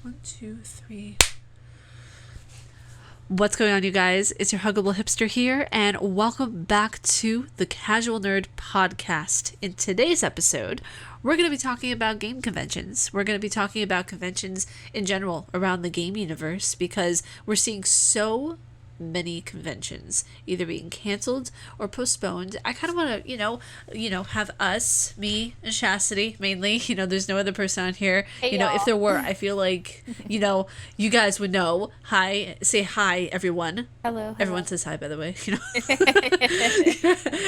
One, two, three. What's going on, you guys? It's your Huggable Hipster here, and welcome back to the Casual Nerd Podcast. In today's episode, we're going to be talking about game conventions. We're going to be talking about conventions in general around the game universe because we're seeing so many conventions either being canceled or postponed. I kind of want to, have us, me and Chastity mainly. There's no other person on here. Hey If y'all. there were, I feel like, you guys would know. Hi, say hi, everyone. Hello, Everyone hello. says hi, by the way.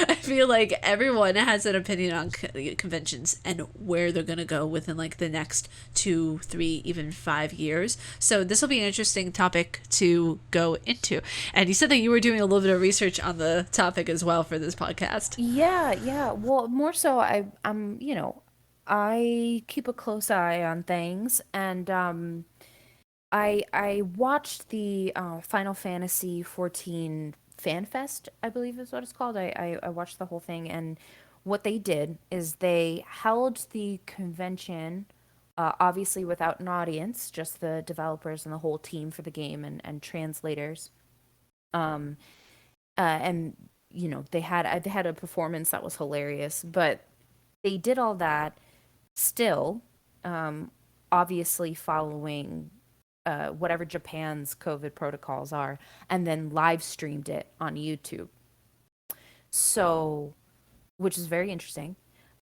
I feel like everyone has an opinion on conventions and where they're going to go within like the next 2, 3, even 5 years. So this will be an interesting topic to go into. And you said that you were doing a little bit of research on the topic as well for this podcast. Yeah. Well, more so I keep a close eye on things and I watched the Final Fantasy 14 Fan Fest, I believe is what it's called. I watched the whole thing, and what they did is they held the convention obviously without an audience, just the developers and the whole team for the game and translators. Um and they had a performance that was hilarious, but they did all that still, um obviously following whatever Japan's COVID protocols are, and then live streamed it on YouTube. So, which is very interesting.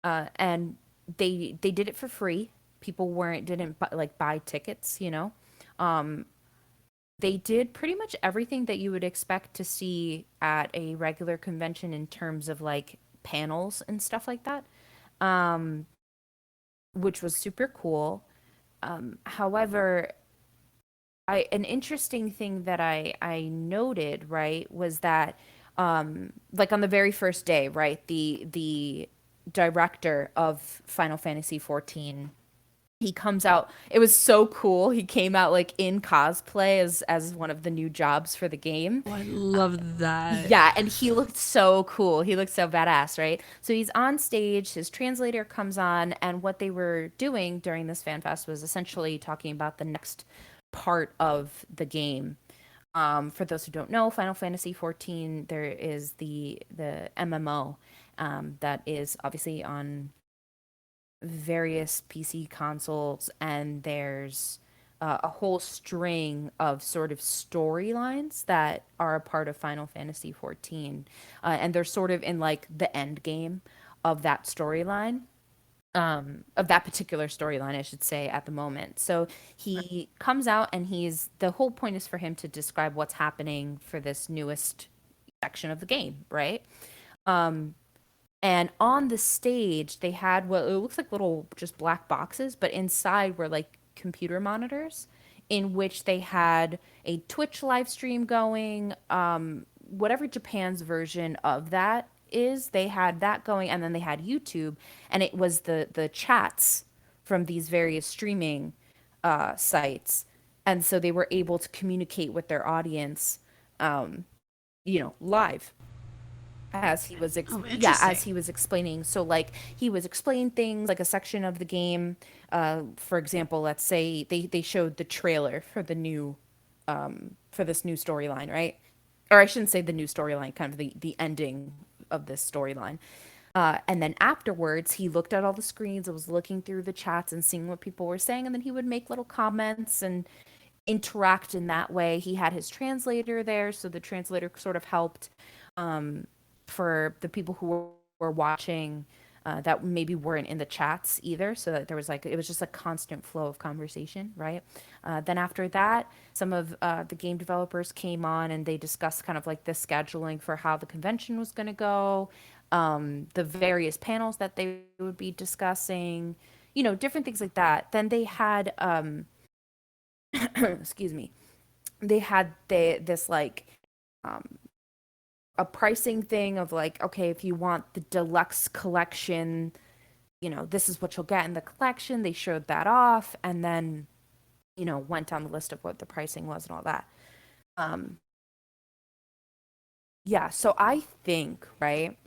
And they did it for free. People weren't didn't like buy tickets, you know. Um, they did pretty much everything that you would expect to see at a regular convention in terms of like panels and stuff like that, um, which was super cool. However, an interesting thing that I noted, right, was that like on the very first day, right, the director of Final Fantasy 14, he comes out. It was so cool. He came out like in cosplay as one of the new jobs for the game. Oh, I love that. Yeah, and he looked so cool. He looked so badass, right? So he's on stage, his translator comes on, and what they were doing during this fan fest was essentially talking about the next part of the game. For those who don't know, Final Fantasy 14, there is the MMO, that is obviously on various PC consoles, and there's a whole string of sort of storylines that are a part of Final Fantasy 14. And they're sort of in like the end game of that storyline, of that particular storyline, I should say, at the moment. So he comes out, and the whole point is for him to describe what's happening for this newest section of the game, right? Um, and on the stage, they had what it looks like little just black boxes, but inside were like computer monitors in which they had a Twitch live stream going. Whatever Japan's version of that is, they had that going, and then they had YouTube, and it was the chats from these various streaming sites, and so they were able to communicate with their audience, um, live as he was Oh, yeah, as interesting. he was explaining. So like he was explaining things like a section of the game, for example, let's say they showed the trailer for the new for this new storyline, right? Or I shouldn't say the new storyline, kind of the ending of this storyline. And then afterwards, he looked at all the screens and was looking through the chats and seeing what people were saying, and then he would make little comments and interact in that way. He had his translator there, so the translator sort of helped, um, for the people who were watching, that maybe weren't in the chats either, so that there was like it was just a constant flow of conversation, right? Then after that, some of the game developers came on, and they discussed kind of like the scheduling for how the convention was going to go, the various panels that they would be discussing, different things like that. Then they had excuse me, they had this like um a pricing thing of like, okay, if you want the deluxe collection, this is what you'll get in the collection. They showed that off, and then went down the list of what the pricing was and all that. um yeah, so I think, right,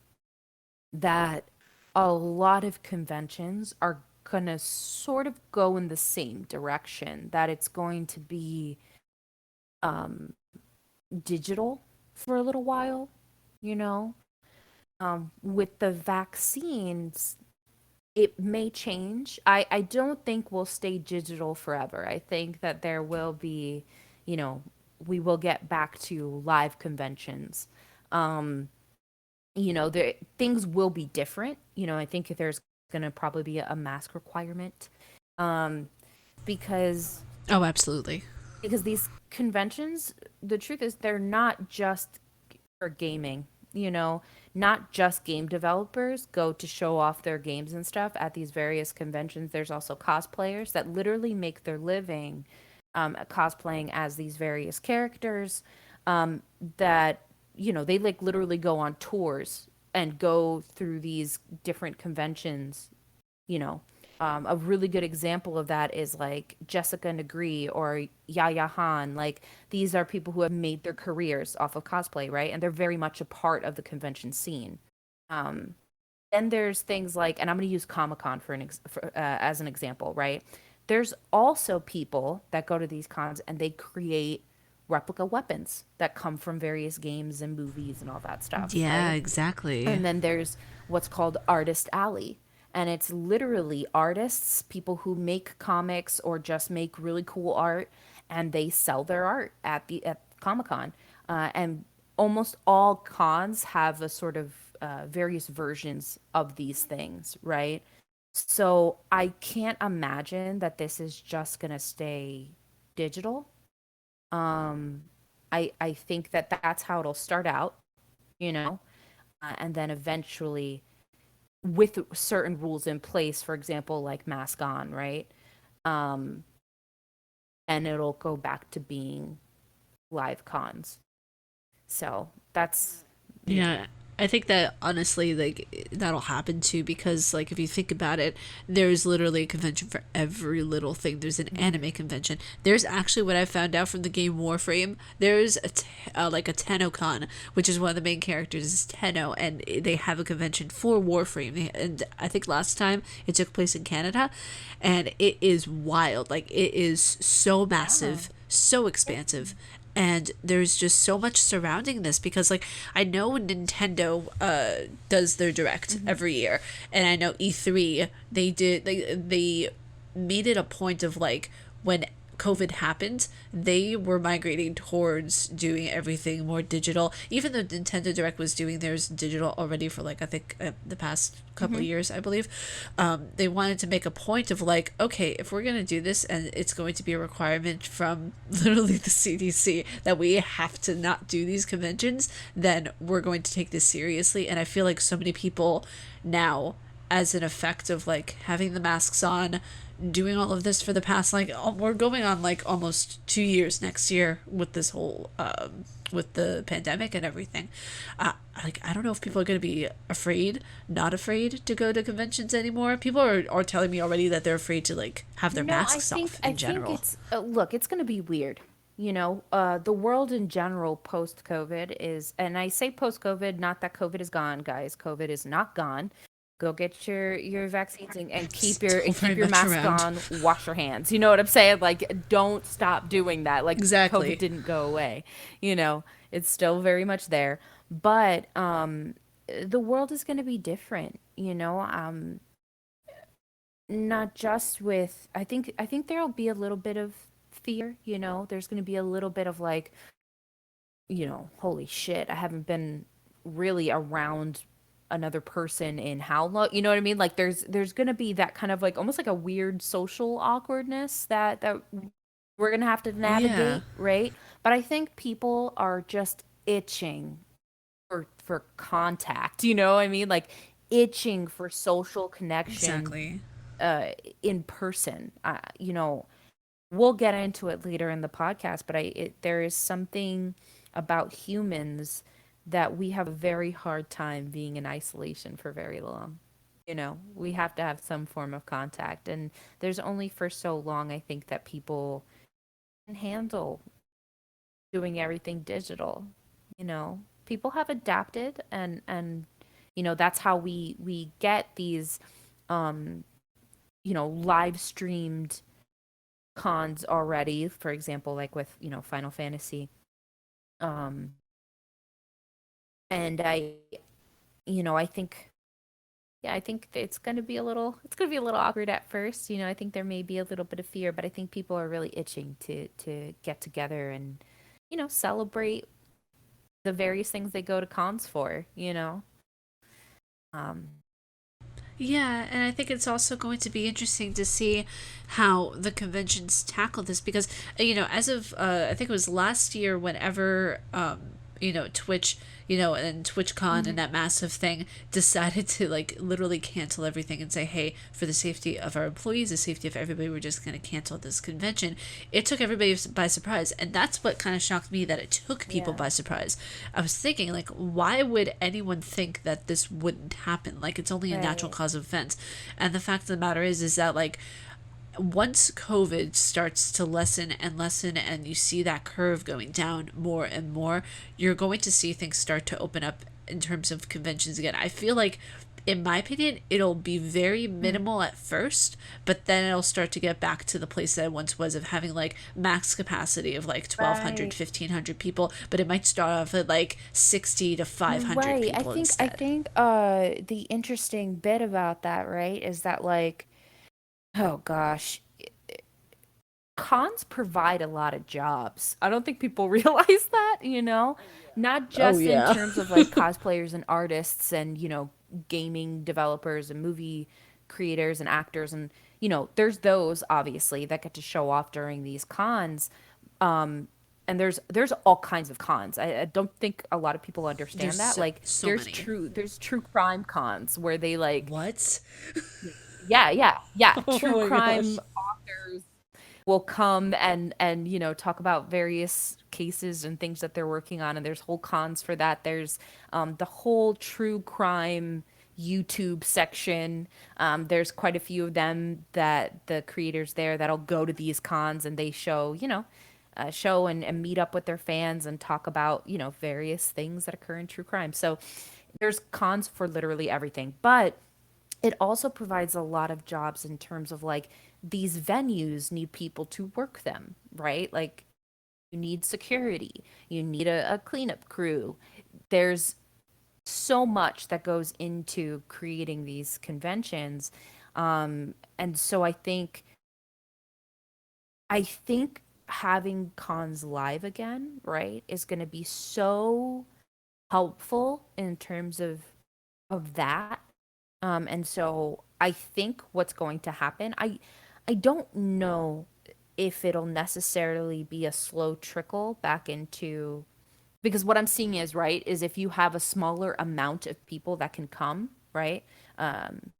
that a lot of conventions are gonna sort of go in the same direction, that it's going to be digital for a little while, you know. With the vaccines, it may change. I don't think we'll stay digital forever. I think that there will be, you know, we will get back to live conventions. Um, there things will be different. I think there's going to probably be a mask requirement, um, because Oh, absolutely. these conventions, the truth is, they're not just for gaming. Not just game developers go to show off their games and stuff at these various conventions. There's also cosplayers that literally make their living cosplaying as these various characters, that they like literally go on tours and go through these different conventions. you know a really good example of that is like Jessica Negri or Yaya Han. Like, these are people who have made their careers off of cosplay, right? And they're very much a part of the convention scene. Um, then there's things like, and I'm going to use Comic Con as an example, right? There's also people that go to these cons and they create replica weapons that come from various games and movies and all that stuff, Yeah, right? exactly. And then there's what's called Artist Alley. And it's literally artists, people who make comics or just make really cool art, and they sell their art at Comic Con. And almost all cons have a sort of various versions of these things, right? So I can't imagine that this is just gonna stay digital. Um, I think that that's how it'll start out, you know, and then eventually, with certain rules in place, for example, like mask on, right? Um, and it'll go back to being live cons. So that's, yeah. Yeah, I think that honestly, like that'll happen too because, like, if you think about it, there's literally a convention for every little thing. There's an Mhm. anime convention. There's actually what I found out from the game Warframe. There's like a TennoCon, which is one of the main characters is Tenno, and they have a convention for Warframe. And I think last time it took place in Canada, and it is wild. Like, it is so Yeah. massive, so expansive, and there's just so much surrounding this because, like, I know Nintendo does their direct Mhm. every year, and I know E3, they made it a point of, like, when COVID happened, they were migrating towards doing everything more digital. Even though Nintendo Direct was doing theirs digital already for, like, I think the past couple of Mhm. years, I believe, they wanted to make a point of, like, okay, if we're going to do this and it's going to be a requirement from literally the CDC that we have to not do these conventions, then we're going to take this seriously. And I feel like so many people now, as an effect of, like, having the masks on, doing all of this for the past, like, we're going on like almost 2 years next year with this whole with the pandemic and everything. Like, I don't know if people are going to be afraid, not afraid to go to conventions anymore. People are telling me already that they're afraid to, like, have their No, I masks think off I in think general. it's look, it's going to be weird. The world in general post COVID is, and I say post COVID, not that COVID is gone, guys. COVID is not gone. Go get your vaccines, and keep your Still very much mask around. on. Wash your hands. You know what I'm saying? Like, don't stop doing that. Like, COVID Exactly. didn't go away. It's still very much there. But the world is going to be different. Not just with, I think there'll be a little bit of fear. There's going to be a little bit of like, holy shit, I haven't been really around another person in how long, you know what I mean? Like, there's going to be that kind of like almost like a weird social awkwardness that we're going to have to Yeah, navigate, right? But I think people are just itching for contact, you know what I mean? Like, itching for social connection, exactly. uh in person. We'll get into it later in the podcast, but there is something about humans that we have a very hard time being in isolation for very long. We have to have some form of contact, and there's only for so long, I think, that people can handle doing everything digital. People have adapted, and that's how we get these um live streamed cons already, for example, like with, Final Fantasy. Um and I think, yeah, I think it's going to be a little awkward at first. I think there may be a little bit of fear, but I think people are really itching to get together and, celebrate the various things they go to cons for. Um Yeah, and I think it's also going to be interesting to see how the conventions tackle this because, as of, I think it was last year, whenever, Twitch, and TwitchCon and Mhm. that massive thing decided to, like, literally cancel everything and say, hey, for the safety of our employees, the safety of everybody, we're just going to cancel this convention. It took everybody by surprise. And that's what kind of shocked me, that it took people Yeah. by surprise. I was thinking, like, why would anyone think that this wouldn't happen? Like, it's only a natural Right. cause of offense. And the fact of the matter is that, like, once COVID starts to lessen and lessen, and you see that curve going down more and more, you're going to see things start to open up in terms of conventions again. I feel like, in my opinion, it'll be very Mm. minimal at first, but then it'll start to get back to the place that it once was, of having like max capacity of like 1,200, Right. 1,500 people, but it might start off at like 60 to 500 Right. I people think I instead. think the interesting bit about that, right, is that, like, oh gosh, cons provide a lot of jobs. I don't think people realize that. Not Oh, just in yeah. terms of like cosplayers and artists and, gaming developers and movie creators and actors, and, there's those obviously that get to show off during these cons. Um and there's all kinds of cons. I don't think a lot of people There's understand that. so, Like, so there's many. true crime cons where they, like, What? yeah, yeah, yeah, Oh true my crime gosh. authors will come and talk about various cases and things that they're working on, and there's whole cons for that. There's the whole true crime YouTube section. There's quite a few of them, that the creators there that'll go to these cons, and they show and meet up with their fans and talk about, various things that occur in true crime. So there's cons for literally everything, but it also provides a lot of jobs in terms of, like, these venues need people to work them, right? Like, you need security, you need a cleanup crew. There's so much that goes into creating these conventions. And so I think having cons live again, right, is going to be so helpful in terms of that. And so I think what's going to happen, I don't know if it'll necessarily be a slow trickle back into, because what I'm seeing is, right, is if you have a smaller amount of people that can come, right, um,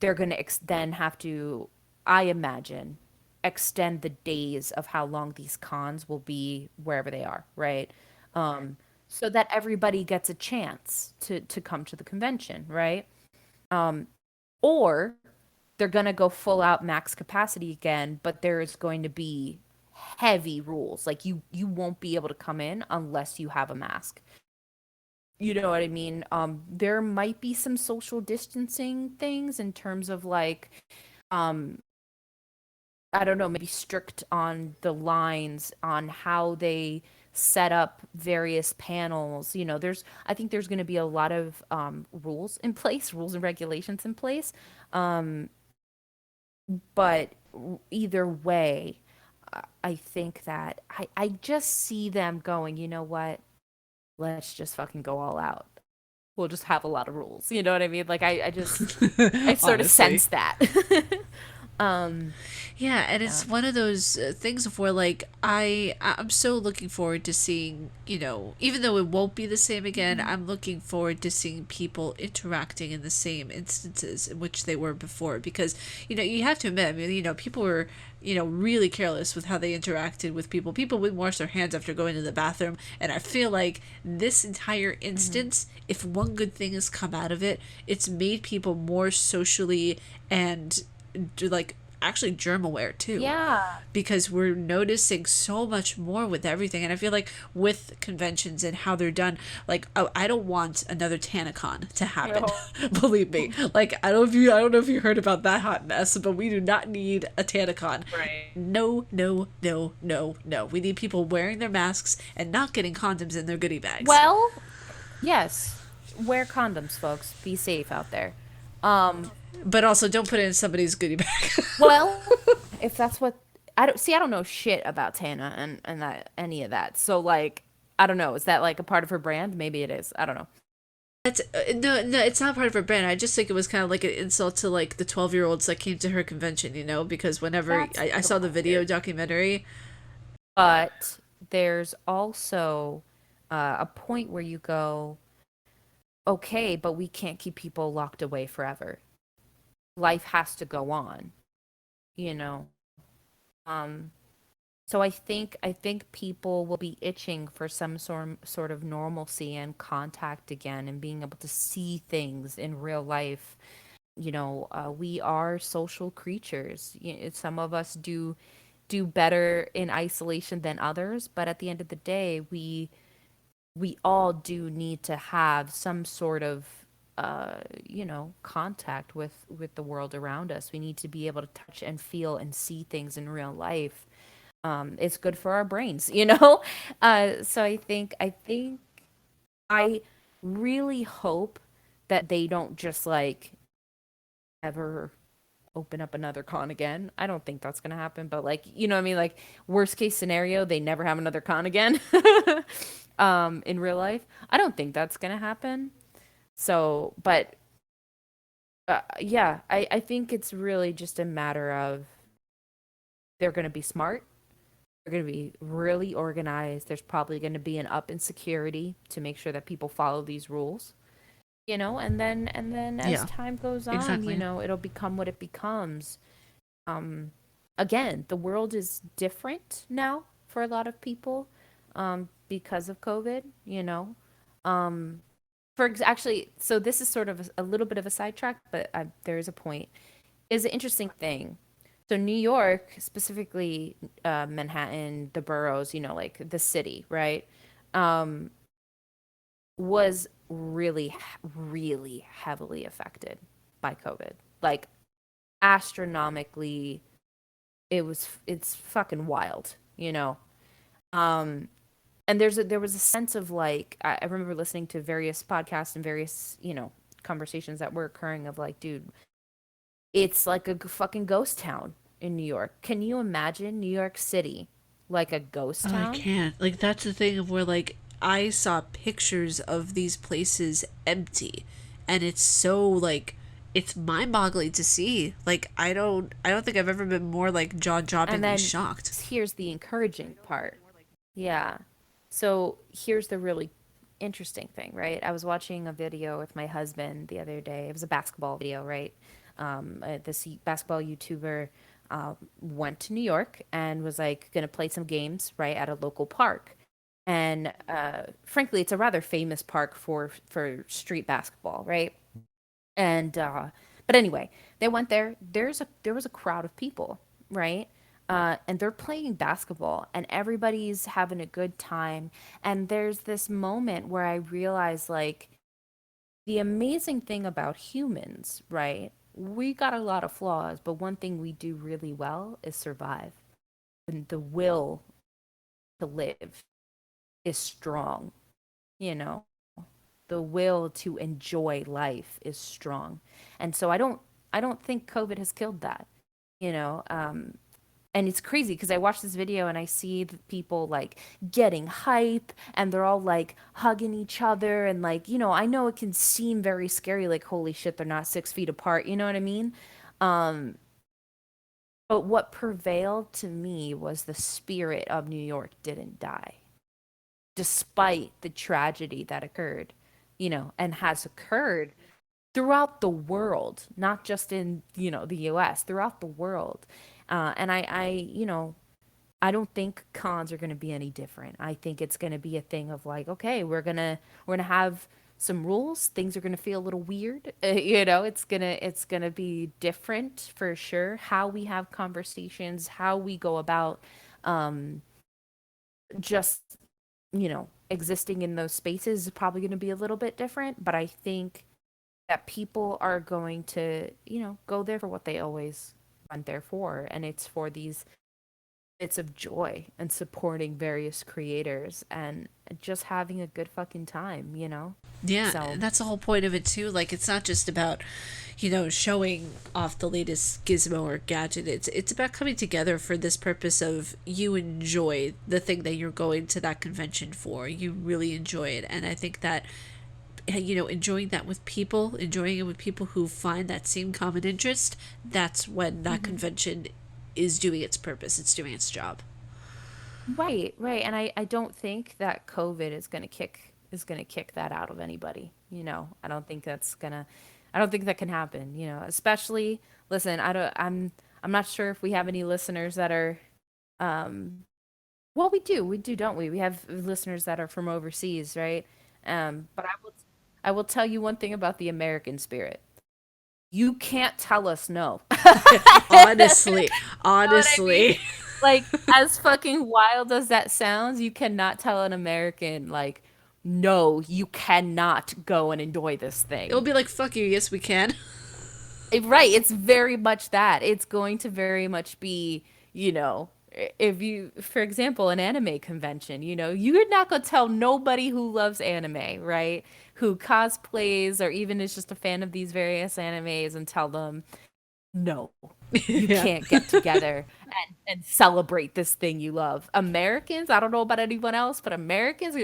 they're going to then have to, I imagine, extend the days of how long these cons will be wherever they are, right? Um, so that everybody gets a chance to come to the convention, right? Um, or they're going to go full out max capacity again, but there is going to be heavy rules. Like, you won't be able to come in unless you have a mask. You know what I mean? There might be some social distancing things in terms of, like, um I don't know, maybe strict on the lines on how they set up various panels. I think there's going to be a lot of rules in place, rules and regulations in place. Um, but either way, I think that I just see them going, you know what? Let's just fucking go all out. We'll just have a lot of rules. You know what I mean? Like, I sort of Honestly. sense that. um, Yeah, and yeah. it's one of those things where, like, I'm so looking forward to seeing, even though it won't be the same again, Mhm. I'm looking forward to seeing people interacting in the same instances in which they were before, because, you have to admit, I mean, people were, really careless with how they interacted with people. People wouldn't wash their hands after going to the bathroom, and I feel like this entire Mhm. instance, if one good thing has come out of it, it's made people more socially and, like, actually germ aware too, Yeah. because we're noticing so much more with everything. And I feel like with conventions and how they're done, like, oh, I don't want another TanaCon to happen. No. Believe me. Like, I don't know if you heard about that hot mess, but we do not need a TanaCon. Right. No, no, no, no, no. We need people wearing their masks and not getting condoms in their goodie bags. Well, yes. Wear condoms, folks. Be safe out there. Um, But also, don't put it in somebody's goodie bag. well, if that's what I don't know shit about Tana and that any of that. So like, I don't know. Is that like a part of her brand? Maybe it is. I don't know. That's no, no, it's not part of her brand. I just think it was kind of like an insult to like the 12-year-olds that came to her convention, you know, because whenever That's I a saw the little video weird. documentary, But there's also a point where you go, okay, but we can't keep people locked away forever. Life has to go on, you know. Um, so I think people will be itching for some sort of normalcy and contact again and being able to see things in real life. We are social creatures. Some of us do better in isolation than others, but at the end of the day, we all do need to have some sort of contact with the world around us. We need to be able to touch and feel and see things in real life. It's good for our brains, you know. So I think I really hope that they don't just like ever open up another con again. I don't think that's gonna happen, but like, you know what I mean? Like, worst case scenario, they never have another con again. In real life. I don't think that's gonna happen. So, but yeah, I think it's really just a matter of they're gonna be smart. They're gonna be really organized. There's probably gonna be an up in security to make sure that people follow these rules. And then as yeah, time goes on, exactly. it'll become what it becomes. um Again, the world is different now for a lot of people, because of COVID, um actually, so this is sort of a little bit of a sidetrack, but there is a point. Is an interesting thing. So New York, specifically, Manhattan, the boroughs, like the city, right, um was really really heavily affected by COVID, like astronomically. It's fucking wild, um and there was a sense of like, I remember listening to various podcasts and various, conversations that were occurring of like, dude, it's like a fucking ghost town in New York. Can you imagine New York City like a ghost Oh, I town? can't. Like, that's the thing of where, like, I saw pictures of these places empty, and it's so, like, it's mind-boggling to see. Like, I don't think I've ever been more, like, And jaw-droppingly then shocked. here's the encouraging part. Yeah. So here's the really interesting thing, right? I was watching a video with my husband the other day. It was a basketball video, right? This basketball YouTuber went to New York and was like going to play some games, right, at a local park. And frankly, it's a rather famous park for street basketball, right? And but anyway, they went there. There was a crowd of people, right? And they're playing basketball, and everybody's having a good time. And there's this moment where I realize, like, the amazing thing about humans, right? We got a lot of flaws, but one thing we do really well is survive. And the will to live is strong, you know? The will to enjoy life is strong. And so I don't think COVID has killed that, you know. And it's crazy because I watch this video and I see the people like getting hype and they're all like hugging each other and like, I know it can seem very scary, like holy shit, they're not 6 feet apart, you know what I mean? Um, but what prevailed to me was the spirit of New York didn't die despite the tragedy that occurred, and has occurred throughout the world, not just in, the US, throughout the world. And I don't think cons are going to be any different. I think it's going to be a thing of like, okay, we're gonna have some rules. Things are going to feel a little weird. It's going to be different for sure. How we have conversations, how we go about um, just, existing in those spaces is probably going to be a little bit different. But I think that people are going to, go there for what they always went there for. And it's for these bits of joy and supporting various creators and just having a good fucking time. Yeah, So, and that's the whole point of it too. Like it's not just about, showing off the latest gizmo or gadget. It's about coming together for this purpose of you enjoy the thing that you're going to that convention for. You really enjoy it. And I think that enjoying that with people, enjoying it with people who find that same common interest, that's when that convention is doing its purpose. It's doing its job. right, right. And I don't think that COVID is gonna kick that out of anybody. I don't think that can happen, especially listen, I'm not sure if we have any listeners that are um well, we do, don't we? We have listeners that are from overseas, right? But I will tell you one thing about the American spirit. You can't tell us no. Honestly, Know what I mean? honestly. Like, as fucking wild as that sounds, you cannot tell an American, like, no, you cannot go and enjoy this It'll thing. be like, fuck you, yes, we can. Right, it's very much that. It's going to very much be, if you, for example, an anime convention, you're not going to tell nobody who loves anime, right? Who cosplays or even is just a fan of these various animes and tell them, no, you Yeah. can't get together and celebrate this thing you love. Americans, I don't know about anyone else, but Americans,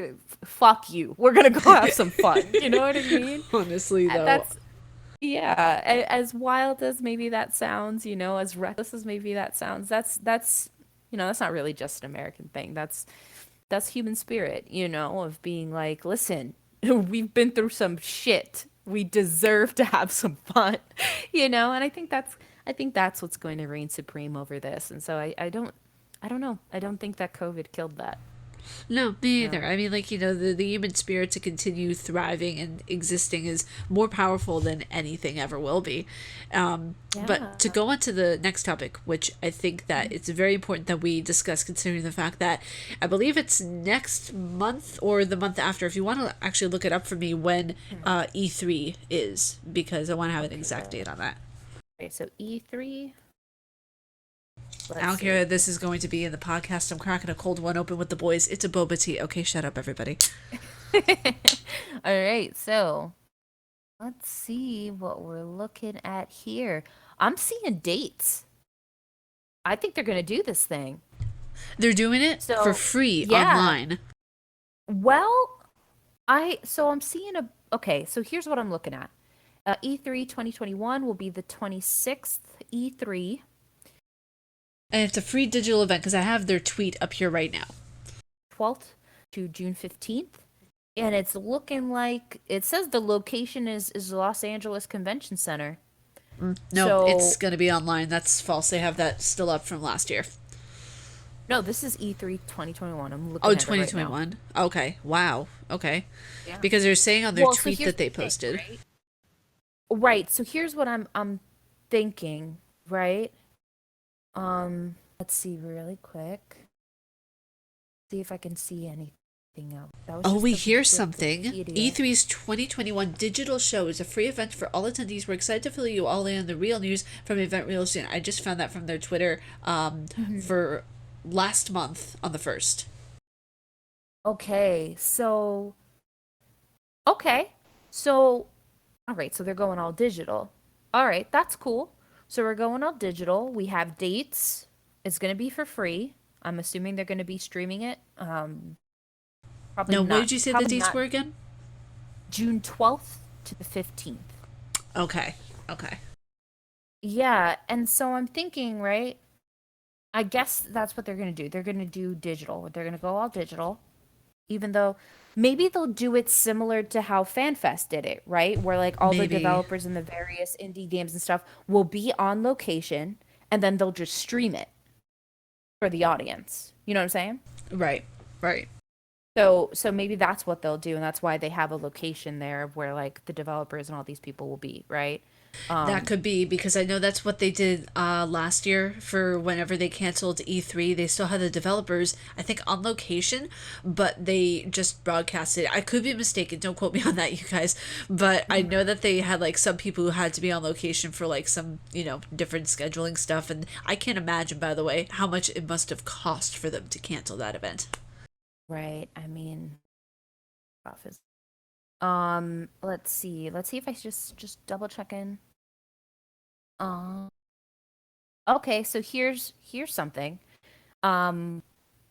fuck you. We're gonna go have some fun. You know what I mean? Honestly, though. That's yeah. As wild as maybe that sounds, as reckless as maybe that sounds, that's not really just an American thing. That's human spirit, of being like, listen, we've been through some shit. We deserve to have some fun, and I think that's what's going to reign supreme over this. And so I don't know. I don't think that COVID killed that. No, me You either. know? I mean, like, the human spirit to continue thriving and existing is more powerful than anything ever will be. But to Yeah. go on to the next topic, which I think that it's very important that we discuss, considering the fact that I believe it's next month or the month after. If you want to actually look it up for me when E3 is, because I want to have an exact Okay. date on that. Okay, so E3, I let's don't care see. that this is going to be in the podcast. I'm cracking a cold one open with the boys. It's a boba tea. Okay, shut up, everybody. All right, so let's see what we're looking at here. I'm seeing dates. I think they're going to do this thing. They're doing it for So, free yeah. online. Well, I'm seeing okay, so here's what I'm looking at. E3 2021 will be the 26th E3, And it's a free digital event because I have their tweet up here right now. 12th to June 15th. And it's looking like it says the location is Los Angeles Convention Center. No, it's So, going to be online. That's false. They have that still up from last year. no, this is E3 2021. I'm Oh, looking at it right now. 2021. Okay. Wow. Okay. Yeah. Because they're saying on their Well, so tweet here's that the they thing, posted. right? Right. So here's what I'm thinking, right? Let's see really quick. See if I can see anything else. That was Oh, just we the hear something. Wikipedia. E3's 2021 digital show is a free event for all attendees. We're excited to fill you all in on the real news from event real soon. I just found that from their Twitter Mhm. for last month on the 1st. Okay, so okay. So all right, so they're going all digital. All right, that's cool. So we're going all digital. We have dates. It's going to be for free. I'm assuming they're going to be streaming it. Now, what did you say the Probably dates not were again? June 12th to the 15th. Okay. Okay. Yeah, and so I'm thinking, right? I guess that's what they're going to do. They're going to do digital. They're going to go all digital, even though maybe they'll do it similar to how FanFest did it, right? Where like all the Maybe. developers and the various indie games and stuff will be on location and then they'll just stream it for the audience. You know what I'm saying? Right. Right. So maybe that's what they'll do, and that's why they have a location there where like the developers and all these people will be, right? That Um, could be because I know that's what they did last year for whenever they canceled E3. They still had the developers, I think, on location, but they just broadcasted. I could be mistaken. Don't quote me on that, you guys. But I know that they had like some people who had to be on location for like some, different scheduling stuff. And I can't imagine, by the way, how much it must have cost for them to cancel that event. right. I mean, office. Let's see. Let's see if I just double check in. Um, okay, so here's something. Um,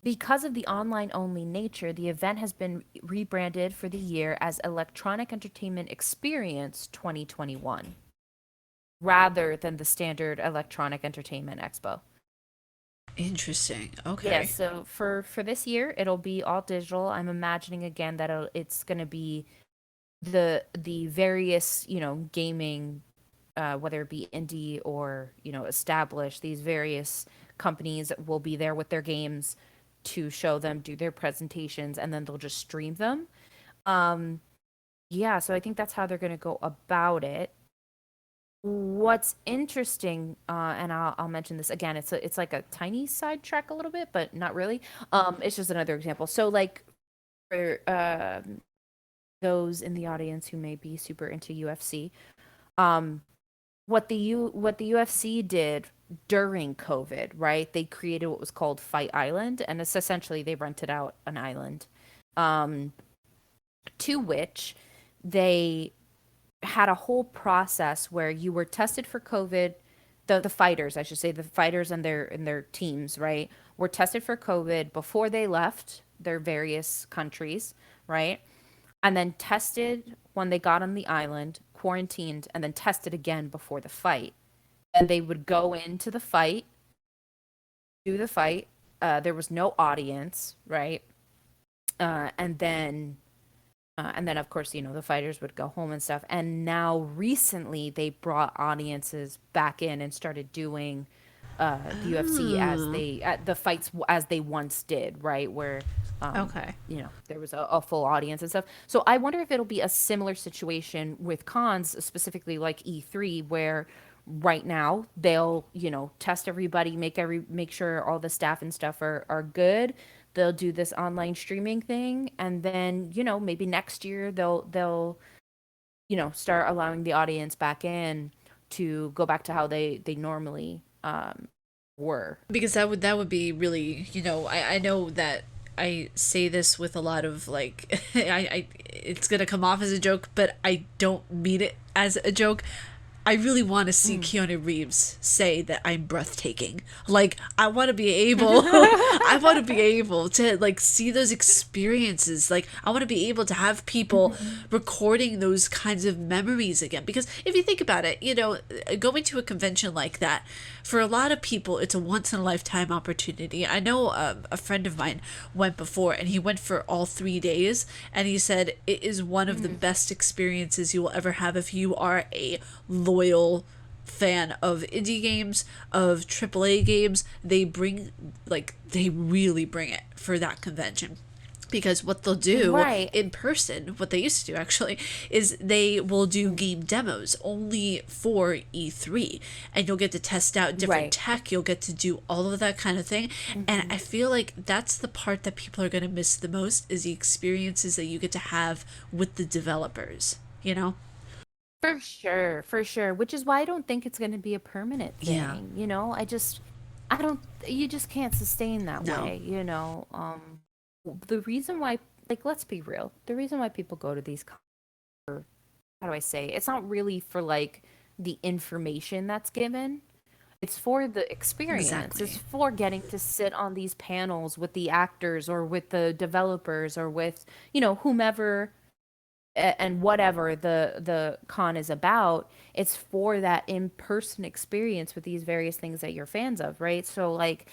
because of the online only nature, the event has been rebranded for the year as Electronic Entertainment Experience 2021 rather than the standard Electronic Entertainment Expo. Interesting. Yes, Okay. so for this year, it'll be all digital. I'm imagining again that it's going to be the various, gaming, whether it be indie or, established, these various companies will be there with their games to show them, do their presentations, and then they'll just stream them. Um, yeah, so I think that's how they're going to go about it. What's interesting, and I'll mention this again. It's like a tiny sidetrack a little bit, but not really. It's just another example. So like for those in the audience who may be super into UFC, um, what the UFC did during COVID, right? They created what was called Fight Island, and it's essentially they rented out an island, um, to which they had a whole process where you were tested for COVID. The fighters, I should say, the fighters and their teams, right, were tested for COVID before they left their various countries, right? And then tested when they got on the island, quarantined, and then tested again before the fight. And they would go into the fight, do the fight. There was no audience, right? Uh, and then and then, of course, the fighters would go home and stuff. And now, recently, they brought audiences back in and started doing the UFC as Oh, the fights as they once did, right? Where, okay. there was a full audience and stuff. So I wonder if it'll be a similar situation with cons, specifically like E3, where right now they'll, test everybody, make sure all the staff and stuff are good. They'll do this online streaming thing, and then, maybe next year they'll start allowing the audience back in to go back to how they normally were. Because that would be really, I know that I say this with a lot of like I it's gonna come off as a joke, but I don't mean it as a joke. I really want to see Mm. Keanu Reeves say that I'm breathtaking. Like I want to be able I want to be able to like see those experiences. Like I want to be able to have people recording those kinds of memories again because if you think about it, going to a convention like that for a lot of people it's a once in a lifetime opportunity. I know a friend of mine went before and he went for all 3 days and he said it is one of the Mm. best experiences you will ever have if you are a loyal fan of indie games, of AAA games. They really bring it for that convention. Because what they'll do Right. in person, what they used to do actually, is they will do game demos only for E3. And you'll get to test out different Right. tech, you'll get to do all of that kind of thing. And Hmm. I feel like that's the part that people are going to miss the most is the experiences that you get to have with the developers, you know? For sure, for sure. Which is why I don't think it's going to be a permanent Yeah. thing. I don't, you just can't sustain that No. way, the reason why, like, let's be real, the reason why people go to these, how do I say, it's not really for like the information that's given. It's for the experience. It's Exactly. for getting to sit on these panels with the actors or with the developers or with, whomever and whatever the con is about. It's for that in-person experience with these various things that you're fans of, right? So like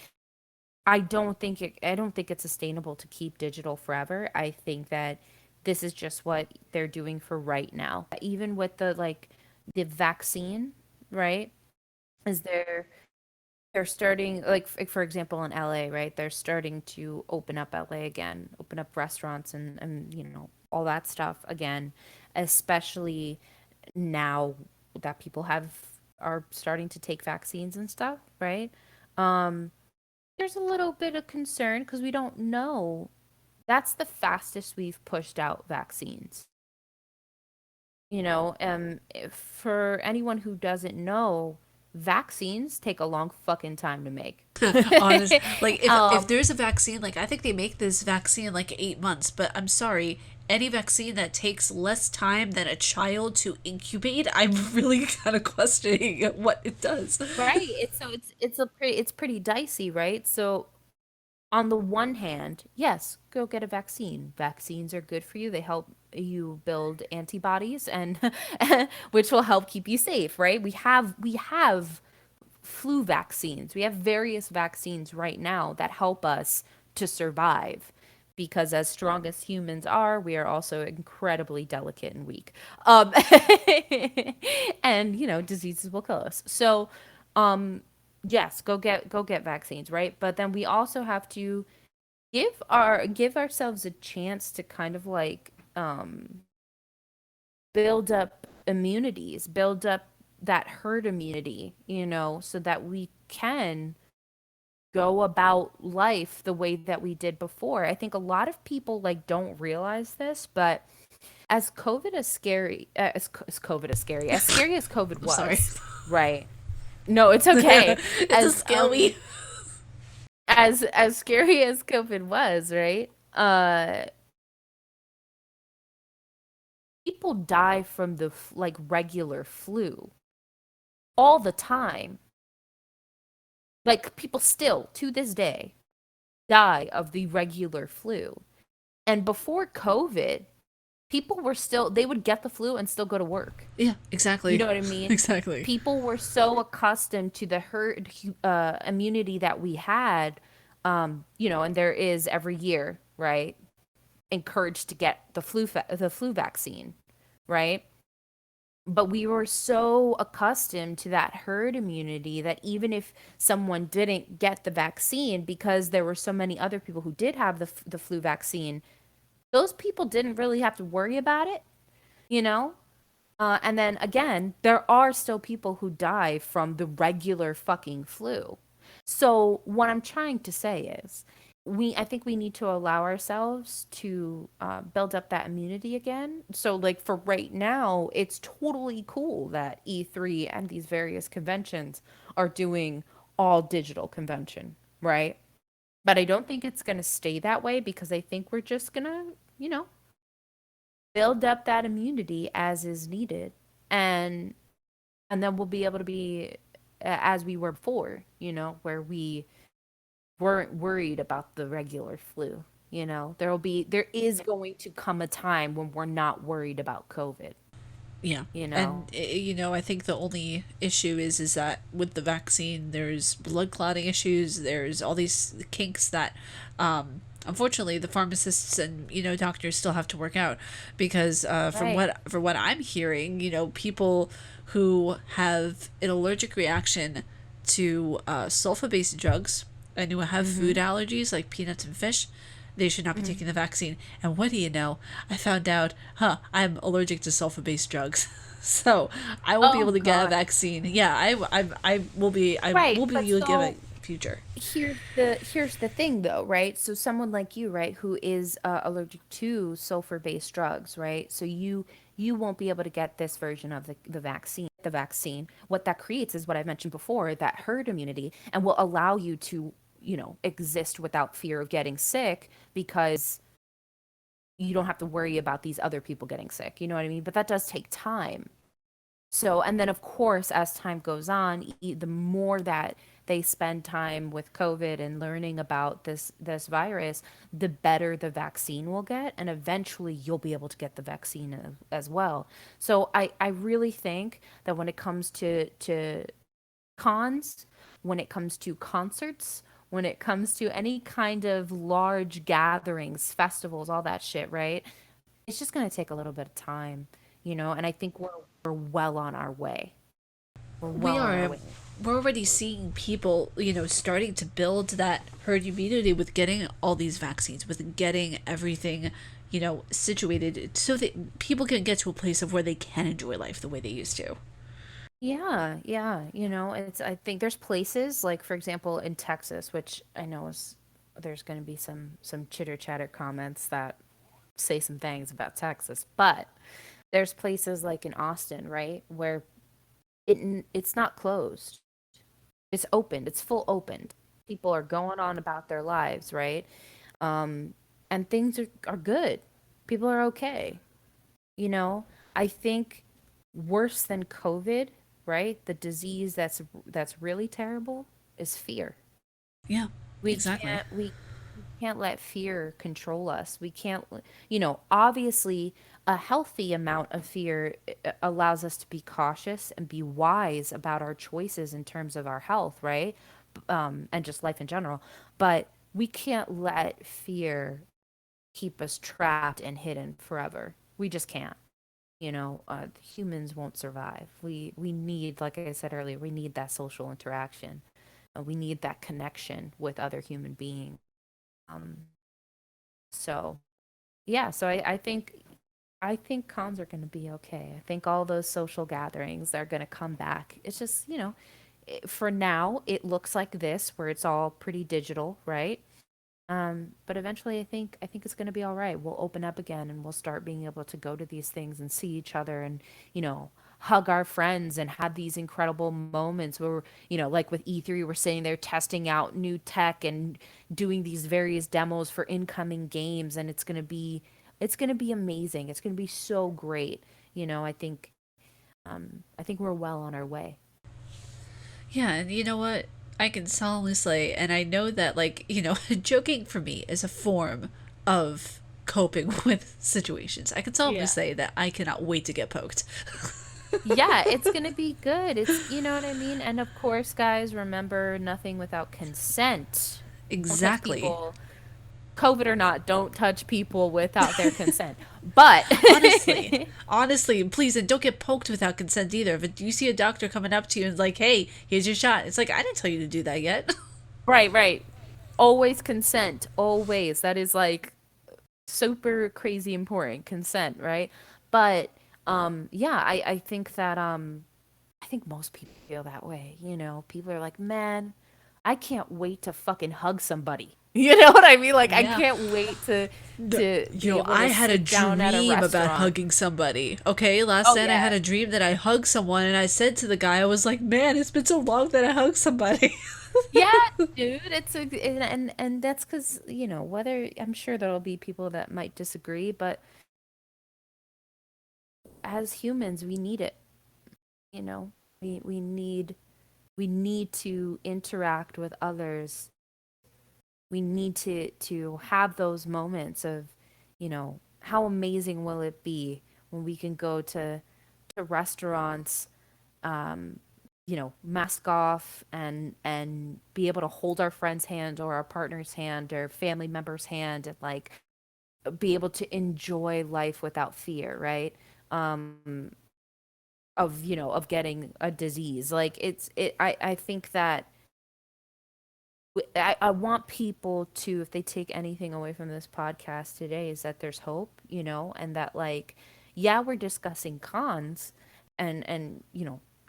I don't think it's sustainable to keep digital forever. I think that this is just what they're doing for right now. Even with the vaccine, right? Is there they're starting, like, for example, in LA, right? They're starting to open up LA again, open up restaurants and all that stuff again, especially now that people have are starting to take vaccines and stuff, right? Um, there's a little bit of concern because we don't know. That's the fastest we've pushed out vaccines. For anyone who doesn't know, vaccines take a long fucking time to make. Honest, like if um, there's a vaccine, like I think they make this vaccine in like 8 months, but I'm sorry, any vaccine that takes less time than a child to incubate, I'm really kind of questioning what it does. right. It's pretty dicey, right? So on the one hand, yes, go get a vaccine. Vaccines are good for you. They help you build antibodies and which will help keep you safe, right? We have flu vaccines. We have various vaccines right now that help us to survive because as strong as humans are, we are also incredibly delicate and weak. Um, and diseases will kill us. So, um, yes, go get vaccines, right? But then we also have to give ourselves a chance to kind of like build up immunities, build up that herd immunity, so that we can go about life the way that we did before. I think a lot of people like don't realize this, but as COVID is scary, as COVID is scary as COVID I'm sorry. was, right? No, it's okay. It's a As scary. as scary as COVID was, right? People die from the like regular flu all the time. Like people still to this day die of the regular flu. And before COVID, people were still they would get the flu and still go to work. Yeah, You exactly. know what I mean? Exactly. People were so accustomed to the herd immunity that we had, and there is every year, right? Encouraged to get the flu vaccine, right? But we were so accustomed to that herd immunity that even if someone didn't get the vaccine because there were so many other people who did have the flu vaccine, those people didn't really have to worry about it, you know? And then again, there are still people who die from the regular fucking flu. So what I'm trying to say is, I think we need to allow ourselves to build up that immunity again. So like for right now, it's totally cool that E3 and these various conventions are doing all digital convention, right? But I don't think it's gonna stay that way because I think we're just gonna, you know, build up that immunity as is needed, and then we'll be able to be as we were before, where we weren't worried about the regular flu. There is going to come a time when we're not worried about COVID, Yeah. you And know. I think the only issue is that with the vaccine there's blood clotting issues, there's all these kinks that unfortunately the pharmacists and doctors still have to work out because Right. from what I'm hearing, people who have an allergic reaction to sulfa based drugs and who have food Mhm. allergies like peanuts and fish, they should not be Mhm. taking the vaccine. And what do you know? I found out, I'm allergic to sulfa based drugs. So I won't be able Oh to get a god. vaccine. Yeah, I Right, will be but able to give a so future. here's the thing though, right? So someone like you, right, who is allergic to sulfur-based drugs, right? So you won't be able to get this version of the vaccine. The vaccine, what that creates is what I mentioned before, that herd immunity, and will allow you to, exist without fear of getting sick because you don't have to worry about these other people getting sick. You know what I mean? But that does take time. So, and then of course, as time goes on, the more that they spend time with COVID and learning about this virus, the better the vaccine will get, and eventually you'll be able to get the vaccine as well. So, I really think that when it comes to cons, when it comes to concerts, when it comes to any kind of large gatherings, festivals, all that shit, right? It's just going to take a little bit of time, and I think we're well on our way. We're We well on our are, way. we're already seeing people, starting to build that herd immunity with getting all these vaccines, with getting everything, situated so that people can get to a place of where they can enjoy life the way they used to. Yeah, yeah. It's I think there's places like for example in Texas, which I know is there's going to be some chitter chatter comments that say some things about Texas, but there's places like in Austin, right, where it's not closed. It's opened. It's full opened. People are going on about their lives, right? Um, and things are good. People are okay. You know, I think worse than COVID, right? The disease that's really terrible is fear. Yeah, We exactly. can't we can't let fear control us. We can't, obviously a healthy amount of fear allows us to be cautious and be wise about our choices in terms of our health, right? And just life in general. But we can't let fear keep us trapped and hidden forever. We just can't. Humans won't survive. We need, like I said earlier, we need that social interaction. We need that connection with other human beings. Um, so yeah, so I think cons are going to be okay. I think all those social gatherings are going to come back. It's just, for now it looks like this where it's all pretty digital, right? But eventually I think it's going to be all right. We'll open up again and we'll start being able to go to these things and see each other and, hug our friends and have these incredible moments where, like with E3, we're sitting there testing out new tech and doing these various demos for incoming games, and it's going to be amazing. It's going to be so great. I think we're well on our way. Yeah, and you know what? I can solemnly say, and I know that, like, joking for me is a form of coping with situations. I can solemnly Yeah. say that I cannot wait to get poked. Yeah, it's gonna be good. You know what I mean? And of course, guys, remember nothing without consent. Don't touch Exactly. people, COVID or not, don't touch people without their consent. But Honestly, honestly, please, and don't get poked without consent either. If you see a doctor coming up to you and like, "Hey, here's your shot," it's like I didn't tell you to do that yet. right, right. Always consent. Always. That is like super crazy important. Consent, right? But yeah, I think that I think most people feel that way. People are like, man, I can't wait to fucking hug somebody. You know what I mean? Like, I Yeah. can't wait to be able I to had a sit down at a dream about restaurant. hugging somebody. Okay, last Oh night I had yeah, a dream that I hugged someone, and I said to the guy, I was like, "Man, it's been so long that I hugged somebody." yeah, dude. And that's because whether I'm sure there'll be people that might disagree, but as humans, we need it. You know, we need to interact with others. We need to have those moments of, how amazing will it be when we can go to restaurants, um, mask off and be able to hold our friend's hand or our partner's hand or family member's hand and like be able to enjoy life without fear, right? Um, of getting a disease. Like I think that I want people to, if they take anything away from this podcast today, is that there's hope, and that like, yeah, we're discussing cons and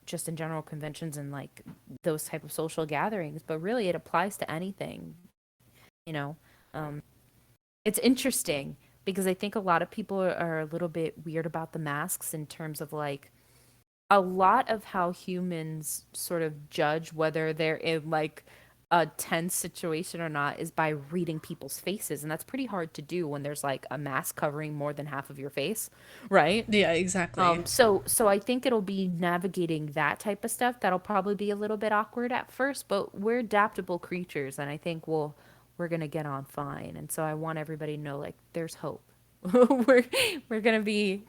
just in general conventions and like those type of social gatherings, but really it applies to anything, you know. Um, it's interesting because I think a lot of people are a little bit weird about the masks in terms of like a lot of how humans sort of judge whether they're in like a tense situation or not is by reading people's faces, and that's pretty hard to do when there's like a mask covering more than half of your face, right? Yeah, exactly. So I think it'll be navigating that type of stuff that'll probably be a little bit awkward at first, but we're adaptable creatures, and I think we're gonna get on fine. And so I want everybody to know like there's hope. we're we're gonna be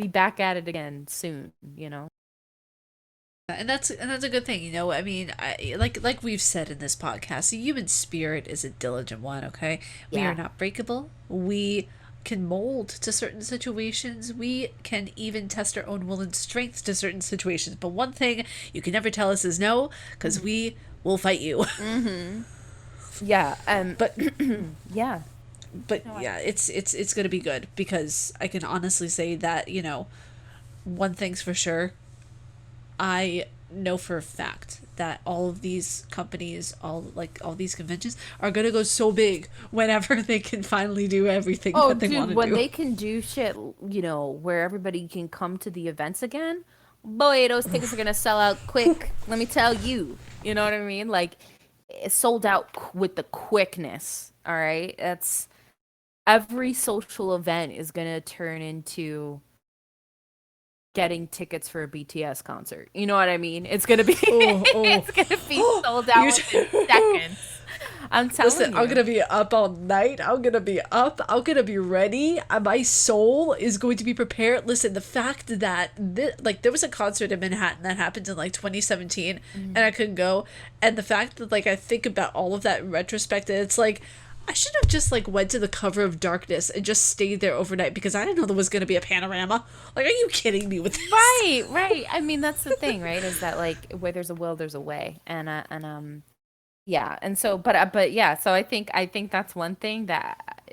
back at it again soon. And that's a good thing, I mean, like we've said in this podcast, the human spirit is a diligent one. Okay, we are Yeah. not breakable. We can mold to certain situations. We can even test our own will and strength to certain situations. But one thing you can never tell us is no, because we will fight you. Yeah. but Yeah. but yeah, it's gonna be good, because I can honestly say that, one thing's for sure. I know for a fact that all of these companies, all these conventions are gonna go so big whenever they can finally do everything Oh, that they want dude, to when do. they can do shit, where everybody can come to the events again, boy, those tickets are gonna sell out quick. Let me tell you. You know what I mean? Like, it's sold out with the quickness. All right, that's every social event is gonna turn into getting tickets for a BTS concert. You know what I mean? It's gonna be Oh, oh, it's gonna be sold you. out within seconds. I'm Listen, telling I'm you. gonna be up all night. I'm gonna be up. I'm gonna be ready. My soul is going to be prepared. Listen, the fact that there was a concert in Manhattan that happened in like 2017, and I couldn't go, and the fact that I think about all of that in retrospect, and it's like I should have just went to the cover of Darkness and just stayed there overnight, because I didn't know there was gonna be a panorama. Are you kidding me with this? Right, right. I mean, that's the thing, right? Is that where there's a will, there's a way, yeah, and so, but yeah, so I think that's one thing that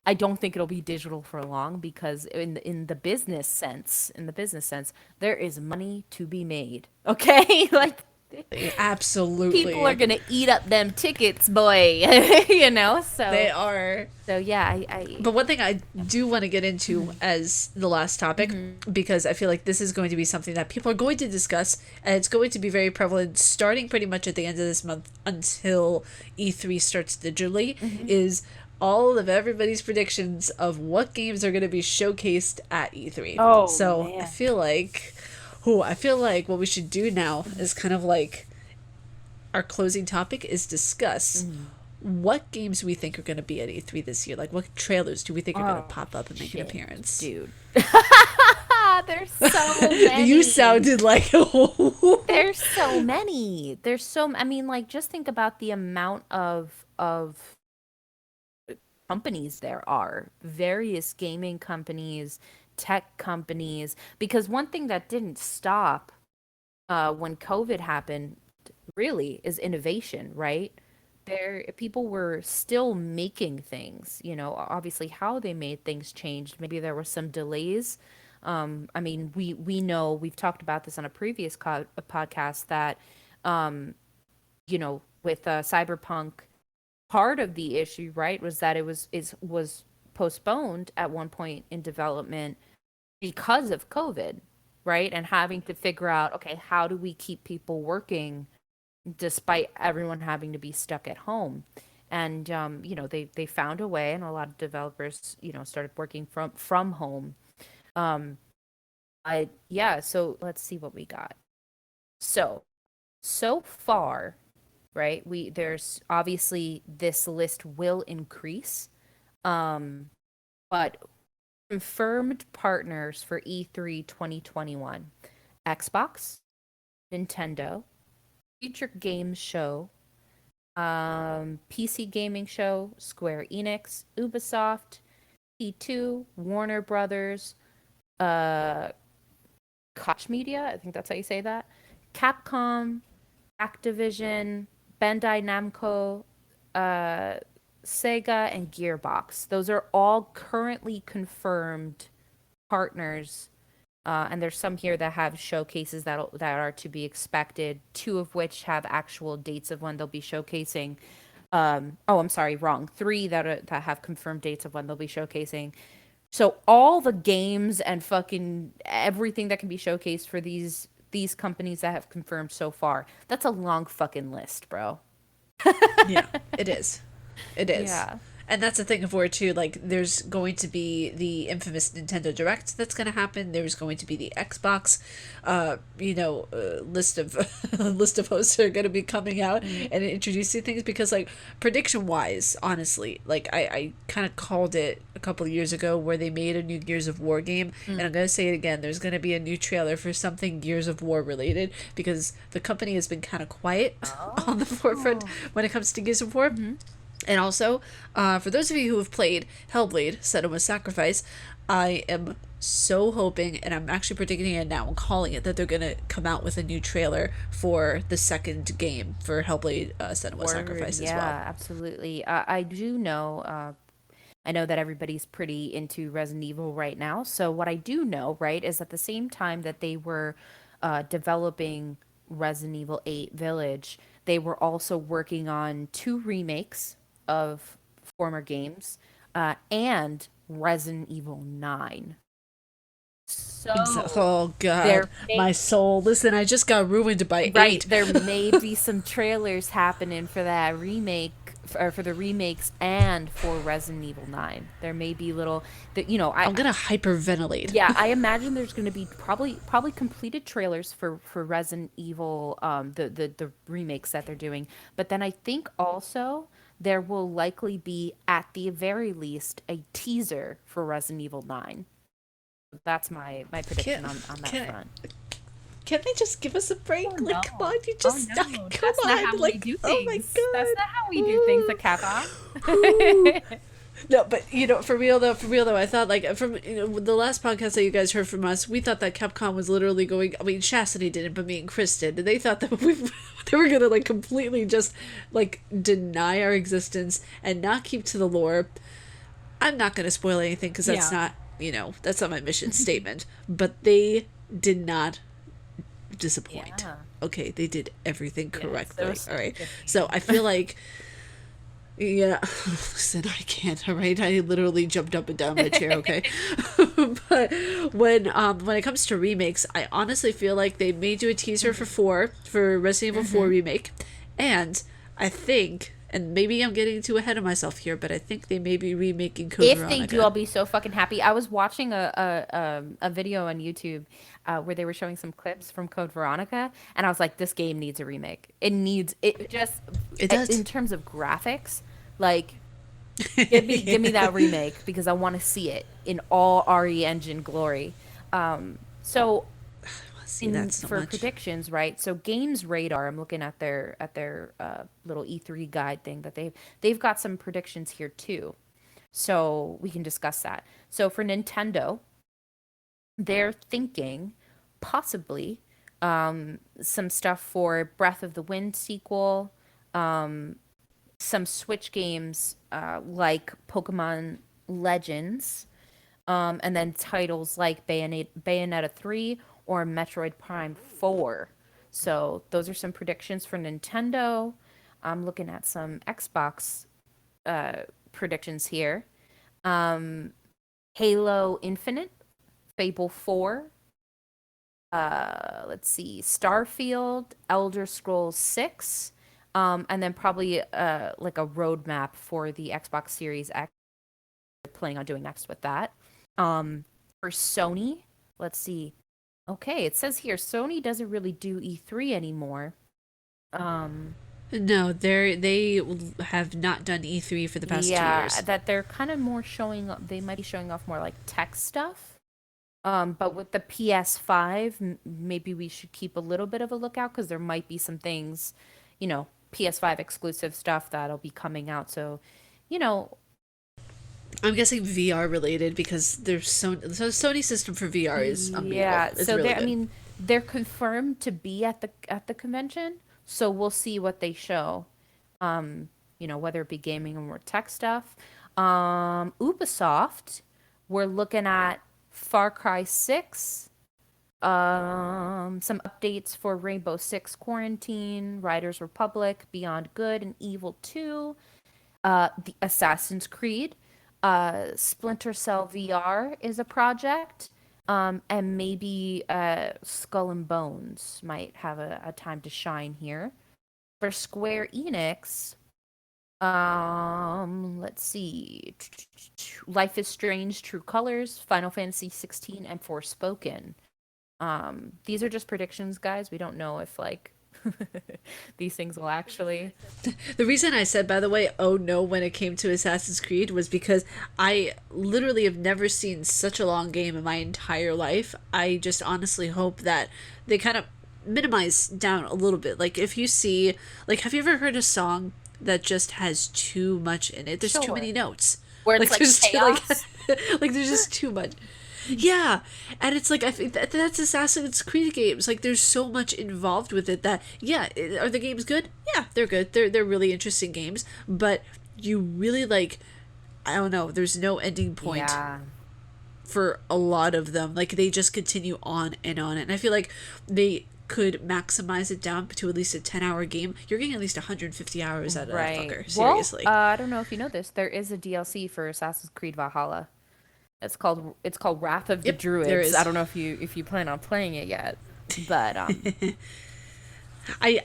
I don't think it'll be digital for long, because in the business sense, there is money to be made. Okay, people are Absolutely. gonna eat up them tickets, boy. They So are. yeah, I But one thing I do want to get into as the last topic, because I feel like this is going to be something that people are going to discuss, and it's going to be very prevalent starting pretty much at the end of this month until E3 starts digitally, is all of everybody's predictions of what games are going to be showcased at E3. oh So man. I feel like what we should do now is kind of our closing topic is discuss what games we think are going to be at E3 this year. What trailers do we think are going to Oh pop up and make an shit, appearance? dude. There's so You many. sounded like There's so many. I mean, just think about the amount of companies there are. Various gaming companies, tech companies, because one thing that didn't stop when COVID happened really is innovation, right? There people were still making things, obviously how they made things changed. Maybe there were some delays. I mean, we know, we've talked about this on a previous podcast, that with Cyberpunk, part of the issue, right, was that it was postponed at one point in development because of COVID, right? And having to figure out, okay, how do we keep people working despite everyone having to be stuck at home? And they found a way, and a lot of developers started working from home. Um, I Yeah, so let's see what we got. So far, right? There's obviously, this list will increase. Um, but confirmed partners for E3 2021: Xbox, Nintendo, Future Games Show, PC Gaming Show, Square Enix, Ubisoft, T2, Warner Brothers, uh, Koch Media, I think that's how you say that, Capcom, Activision, Bandai Namco, uh, Sega, and Gearbox. Those are all currently confirmed partners. And there's some here that have showcases that are to be expected, two of which have actual dates of when they'll be showcasing. Oh, I'm sorry, wrong. Three that have confirmed dates of when they'll be showcasing. So all the games and fucking everything that can be showcased for these companies that have confirmed so far. That's a long fucking list, bro. Yeah, it is. It is. Yeah. And that's the thing of where too, there's going to be the infamous Nintendo Direct that's going to happen. There's going to be the Xbox, list of list of hosts that are going to be coming out and introducing things, because prediction wise, honestly, I kind of called it a couple of years ago where they made a new Gears of War game, and I'm going to say it again. There's going to be a new trailer for something Gears of War related, because the company has been kind of quiet on the forefront when it comes to Gears of War. And also, for those of you who have played Hellblade: Senua's Sacrifice, I am so hoping, and I'm actually predicting it now, I'm calling it, that they're going to come out with a new trailer for the second game for Hellblade: Senua's Word, Sacrifice as well. yeah, absolutely. I do know. I know that everybody's pretty into Resident Evil right now. So what I do know, right, is at the same time that they were developing Resident Evil 8 Village, they were also working on two remakes of former games and Resident Evil 9. So Oh, God. there My may soul. Listen, I just got ruined by right, 8. there may be some trailers happening for that remake or for the remakes and for Resident Evil 9. There may be little that I I'm going to hyperventilate. yeah, I imagine there's going to be probably completed trailers for Resident Evil the remakes that they're doing. But then I think also there will likely be at the very least a teaser for Resident Evil 9. That's my Can't, prediction on that can't, front. can't they just give us a Oh break? Like, come on, no. you Oh just, no. come That's not on. how we Like, do oh my things. That's not how we do things at God. Capcom. Ooh. No, but for real though, I thought like from the last podcast that you guys heard from us, we thought that Capcom was literally going. I mean, Chastity didn't, but me and Chris did. And they thought that they were gonna like completely just like deny our existence and not keep to the lore. I'm not gonna spoil anything because Yeah. that's not my mission statement. But they did not disappoint. Yeah. Okay, they did everything Yes, there correctly. was All some right, good so I games. feel like yeah, listen, I can't. All right, I literally jumped up and down my chair. Okay, but when it comes to remakes, I honestly feel like they may do a teaser Mhm. for Resident Evil 4 Mhm. remake, and I think, and maybe I'm getting too ahead of myself here, but I think they may be remaking Code If they do, I'll Veronica. be so fucking happy. I was watching a video on YouTube where they were showing some clips from Code Veronica, and I was like, this game needs a remake. It needs it just It does. in terms of graphics, like give me that remake because I want to see it in all RE Engine glory. So See that in so for much. predictions, right? So Games Radar, I'm looking at their little E3 guide thing that they've got some predictions here too. So we can discuss that. So for Nintendo, they're thinking possibly some stuff for Breath of the Wind sequel, some Switch games like Pokemon Legends, and then titles like Bayonetta 3 or Metroid Prime 4. So those are some predictions for Nintendo. I'm looking at some Xbox predictions here. Um, Halo Infinite, Fable 4, let's see, Starfield, Elder Scrolls 6, and then probably like a roadmap for the Xbox Series X. Planning on doing next with that. For Sony, let's see. Okay, it says here Sony doesn't really do E3 anymore. Um, No, they have not done E3 for the past 2 years. yeah, that they're kind of more showing up. They might be showing off more like tech stuff. But with the PS5, maybe we should keep a little bit of a lookout because there might be some things, PS5 exclusive stuff that'll be coming out. So, you know, I'm guessing VR related because there's so Sony system for VR is unbeatable. yeah. It's So really they're, I good. mean, they're confirmed to be at the convention. So we'll see what they show. Whether it be gaming or more tech stuff. Ubisoft, we're looking at Far Cry 6. Some updates for Rainbow Six Quarantine, Riders Republic, Beyond Good, and Evil 2. The Assassin's Creed, Splinter Cell VR is a project. And maybe Skull and Bones might have a time to shine here. For Square Enix, let's see. Life is Strange, True Colors, Final Fantasy 16, and Forspoken. These are just predictions, guys. We don't know if like these things will actually. The reason I said, by the way, oh no, when it came to Assassin's Creed was because I literally have never seen such a long game in my entire life. I just honestly hope that they kind of minimize down a little bit. Like, if you see, like, have you ever heard a song? that just has too much in it. There's too many Sure. notes. Where it's Like like there's too like chaos. like there's just too much. Yeah, and it's like I think that's Assassin's Creed games. Like there's so much involved with it that yeah, are the games good? Yeah, they're good. They're really interesting games, but you really like I don't know. There's no ending point Yeah. for a lot of them. Like they just continue on and on, and I feel like they could maximize it down to at least a 10-hour game. You're getting at least 150 hours out of that Right. fucker. Well, Seriously. I don't know if you know this. There is a DLC for Assassin's Creed Valhalla. It's called Wrath of the Yep, there Druids. I is. don't know if you plan on playing it yet, but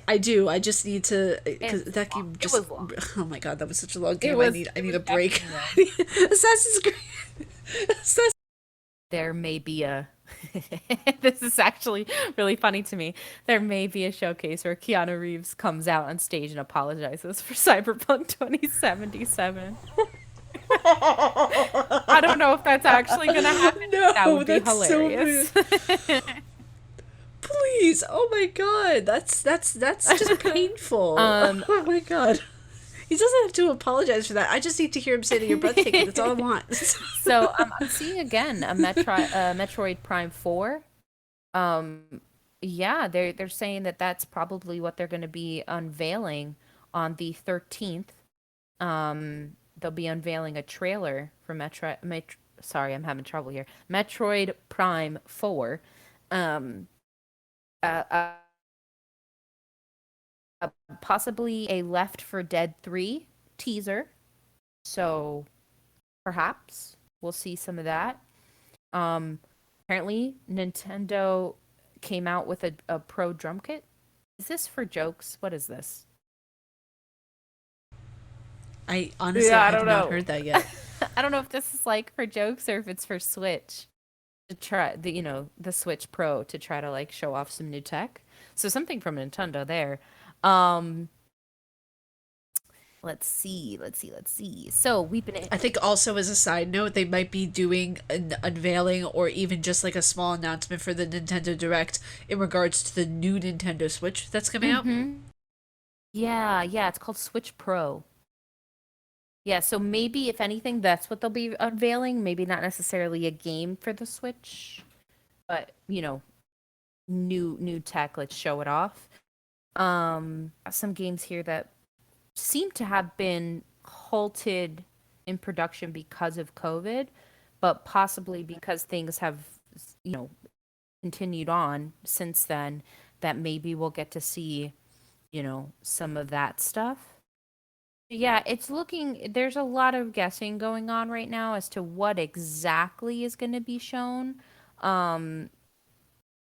I do. I just need to because it's that long. game It just was long. oh my god, that was such a long It game. was I it need was a break. definitely long. Assassin's Creed. Assassin's There may be a this is actually really funny to me. There may be a showcase where Keanu Reeves comes out on stage and apologizes for Cyberpunk 2077. I don't know if that's actually gonna happen. That no, would be that's so weird. hilarious. Please. Oh my god. That's just painful. um Oh my god. He doesn't have to apologize for that. I just need to hear him say that you're breathtaking. That's all I want. so I'm seeing again a Metroid Prime 4. Yeah, they're saying that that's probably what they're going to be unveiling on the 13th. They'll be unveiling a trailer for sorry, I'm having trouble here. Metroid Prime 4. Um uh, uh, Possibly a Left for Dead 3 teaser. So perhaps we'll see some of that. Um, Apparently Nintendo came out with a pro drum kit. Is this for jokes? What is this? I honestly Yeah, I I have don't not know. heard that yet. I don't know if this is like for jokes or if it's for Switch to try the Switch Pro to try to like show off some new tech. So something from Nintendo there. Um, let's see. So we've been I think also as a side note, they might be doing an unveiling or even just like a small announcement for the Nintendo Direct in regards to the new Nintendo Switch that's coming out. Mm-hmm. Yeah, it's called Switch Pro. Yeah, so maybe if anything, that's what they'll be unveiling. Maybe not necessarily a game for the Switch, but new tech. Let's show it off. Some games here that seem to have been halted in production because of COVID, but possibly because things have, you know, continued on since then. That maybe we'll get to see, some of that stuff. Yeah, it's looking, there's a lot of guessing going on right now as to what exactly is going to be shown. Um,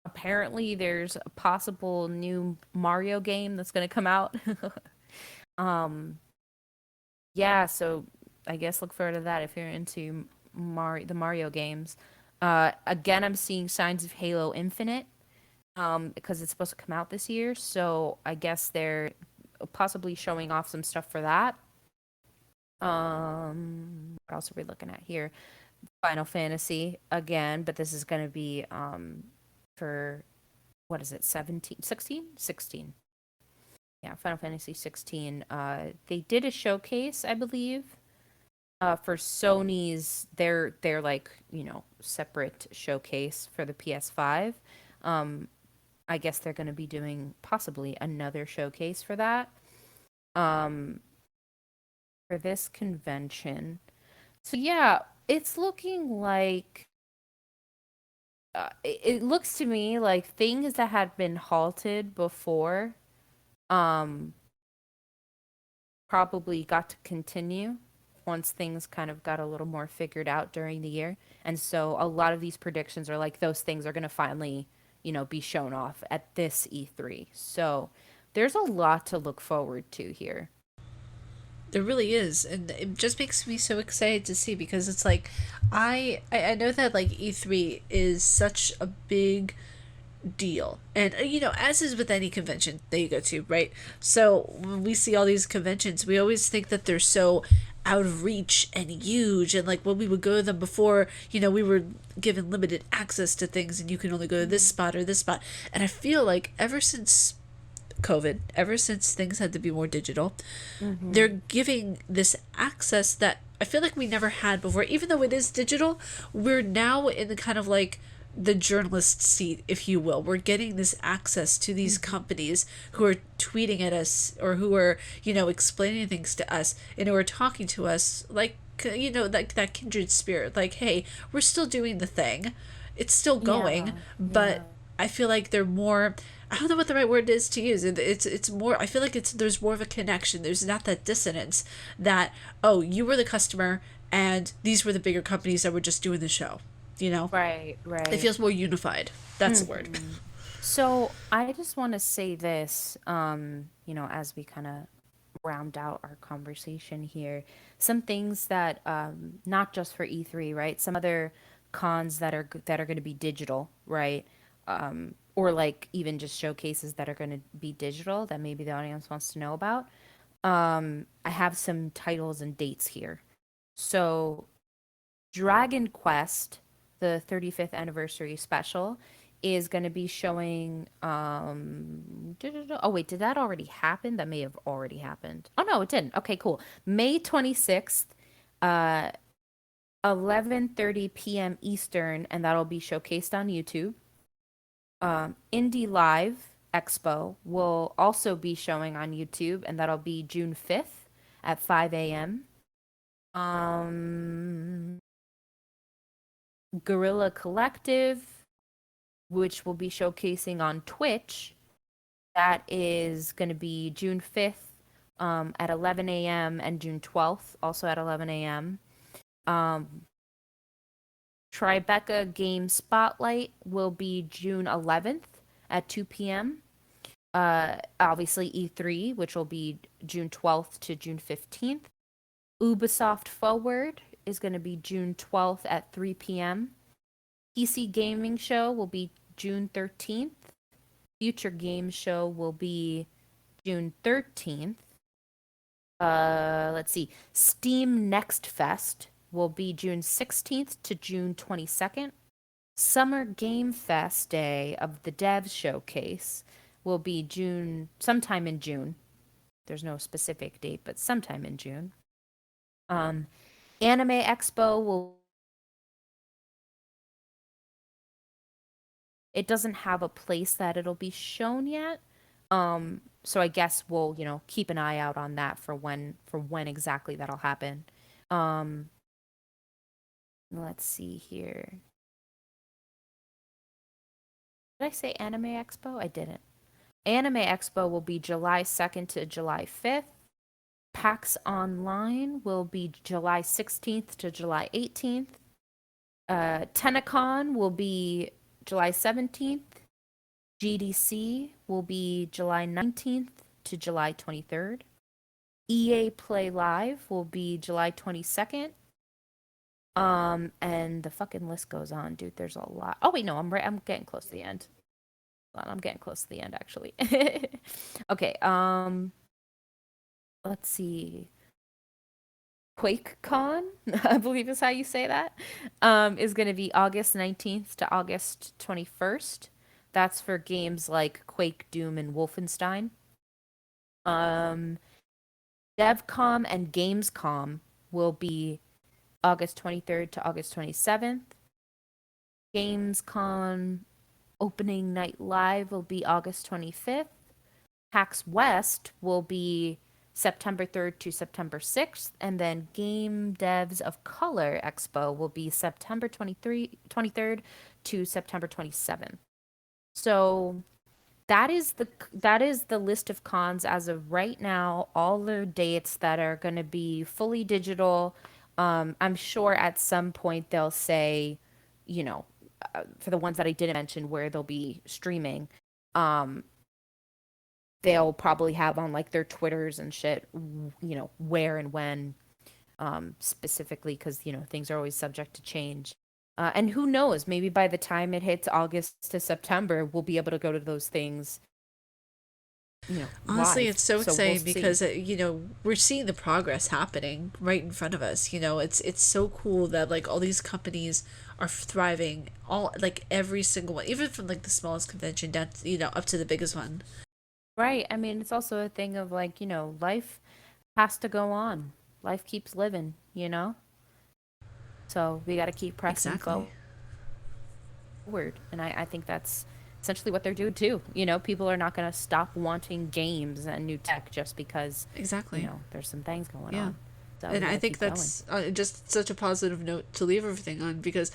Apparently, there's a possible new Mario game that's going to come out. um, yeah, so I guess look forward to that if you're into the Mario games. Again, I'm seeing signs of Halo Infinite because it's supposed to come out this year, so I guess they're possibly showing off some stuff for that. What else are we looking at here? Final Fantasy again, but this is going to be for what is it? 17, 16? 16. Yeah, Final Fantasy 16. They did a showcase, I believe, for Sony's their like, separate showcase for the PS5. I guess they're going to be doing possibly another showcase for that. Um for this convention. So yeah, it's looking like it looks to me like things that had been halted before um probably got to continue once things kind of got a little more figured out during the year. And so a lot of these predictions are like those things are going to finally, be shown off at this E3. So there's a lot to look forward to here. There really is, and it just makes me so excited to see because it's like I know that like E3 is such a big deal, and as is with any convention that you go to, right? So when we see all these conventions, we always think that they're so out of reach and huge, and like when we would go to them before, we were given limited access to things, and you can only go to this spot or this spot, and I feel like ever since COVID, ever since things had to be more digital, Mm-hmm. they're giving this access that I feel like we never had before. Even though it is digital, we're now in the kind of like the journalist seat, if you will. We're getting this access to these Mm-hmm. companies who are tweeting at us or who are, explaining things to us and who are talking to us like, like that kindred spirit. Like, hey, we're still doing the thing, it's still going, Yeah. but Yeah. I feel like they're more. I don't know what the right word is to use. It's more. I feel like there's more of a connection. There's not that dissonance that, oh, you were the customer and these were the bigger companies that were just doing the show. You know, Right. it Right. feels more unified. That's the word. Mm-hmm. So I just want to say this, as we kind of round out our conversation here, some things that not just for E3, right? Some other cons that are going to be digital, right? Or like even just showcases that are going to be digital that maybe the audience wants to know about. I have some titles and dates here. So Dragon Quest, the 35th anniversary special, is going to be showing. Oh, wait, did that already happen? That may have already happened. Oh, no, it didn't. Okay, cool. May 26th, uh, 11:30 p.m. Eastern, and that'll be showcased on YouTube. Indie Live Expo will also be showing on YouTube, and that'll be June 5th at 5 a.m. Um, Guerrilla Collective, which will be showcasing on Twitch. That is going to be June 5th at 11 a.m. and June 12th also at 11 a.m. Um, Tribeca Game Spotlight will be June 11th at 2 p.m. Obviously, E3, which will be June 12th to June 15th. Ubisoft Forward is going to be June 12th at 3 p.m. PC Gaming Show will be June 13th. Future Game Show will be June 13th. Let's see. Steam Next Fest will be June 16th to June 22nd. Summer Game Fest Day of the Devs Showcase will be sometime in June. There's no specific date, but sometime in June. Um, Anime Expo will. It doesn't have a place that it'll be shown yet. So I guess we'll, keep an eye out on that for when exactly that'll happen. Um, let's see here. Did I say Anime Expo? I didn't. Anime Expo will be July 2nd to July 5th. PAX Online will be July 16th to July 18th. Tenacon will be July 17th. GDC will be July 19th to July 23rd. EA Play Live will be July 22nd. And the fucking list goes on, dude. There's a lot. Oh wait, no, I'm getting close to the end. Hold on, I'm getting close to the end actually. Okay, let's see. QuakeCon, I believe is how you say that, is going to be August 19th to August 21st. That's for games like Quake, Doom, and Wolfenstein. Um, DevCom and Gamescom will be August 23rd to August 27th. Gamescom opening night live will be August 25th. PAX West will be September 3rd to September 6th. And then Game Devs of Color Expo will be September 23rd to September 27th. So that is the list of cons as of right now, all the dates that are going to be fully digital. I'm sure at some point they'll say, you know, for the ones that I didn't mention where they'll be streaming, um, they'll probably have on like their Twitters and shit, where and when, specifically because, things are always subject to change. And who knows, maybe by the time it hits August to September, we'll be able to go to those things, Honestly, live. it's so So we'll exciting see. because we're seeing the progress happening right in front of us. It's so cool that like all these companies are thriving, all like every single one, even from like the smallest convention down up to the biggest one. Right. I mean, it's also a thing of like, life has to go on. Life keeps living, you know? So we got to keep pressing Exactly. forward. And I think that's essentially what they're doing too. People are not going to stop wanting games and new tech just because, Exactly. there's some things going on. Yeah. So we got And to I keep think going. that's just such a positive note to leave everything on, because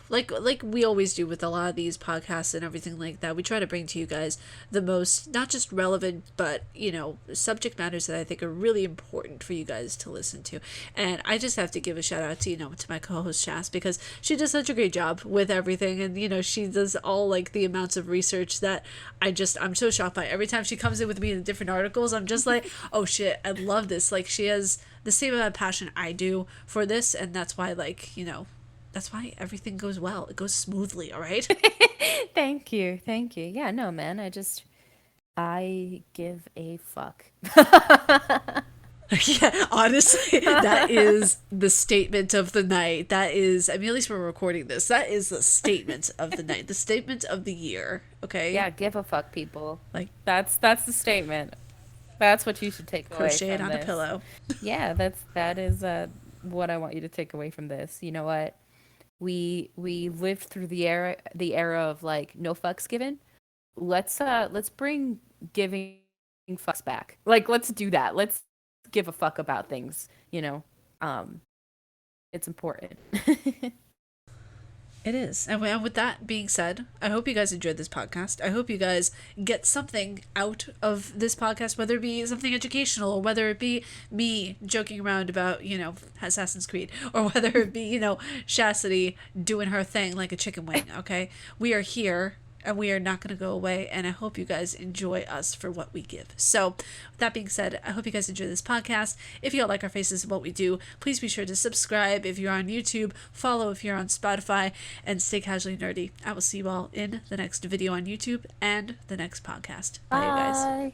like we always do with a lot of these podcasts and everything like that, we try to bring to you guys the most, not just relevant, but subject matters that I think are really important for you guys to listen to. And I just have to give a shout out to to my co-host Shass, because she does such a great job with everything, and she does all like the amounts of research that I'm so shocked by. Every time she comes in with me in different articles, I'm just like, oh shit, I love this. Like, she has the same amount of passion I do for this, and that's why, that's why everything goes well. It goes smoothly, all right? Thank you. Thank you. Yeah, no, man. I give a fuck. Yeah, honestly, that is the statement of the night. That is, I mean, at least we're recording this. That is the statement of the night, the statement of the year, okay? Yeah, give a fuck, people. Like, That's the statement. That's what you should take away crocheted from on a this. pillow. Yeah, that is what I want you to take away from this. You know what? We lived through the era of like no fucks given. Let's bring giving fucks back. Like let's do that. Let's give a fuck about things, Um it's important. It is. And with that being said, I hope you guys enjoyed this podcast. I hope you guys get something out of this podcast, whether it be something educational, or whether it be me joking around about, Assassin's Creed, or whether it be, Chastity doing her thing like a chicken wing, okay? We are here, and we are not going to go away, and I hope you guys enjoy us for what we give. So, with that being said, I hope you guys enjoy this podcast. If you all like our faces and what we do, please be sure to subscribe if you're on YouTube, follow if you're on Spotify, and stay casually nerdy. I will see you all in the next video on YouTube and the next podcast. Bye, you guys. Bye.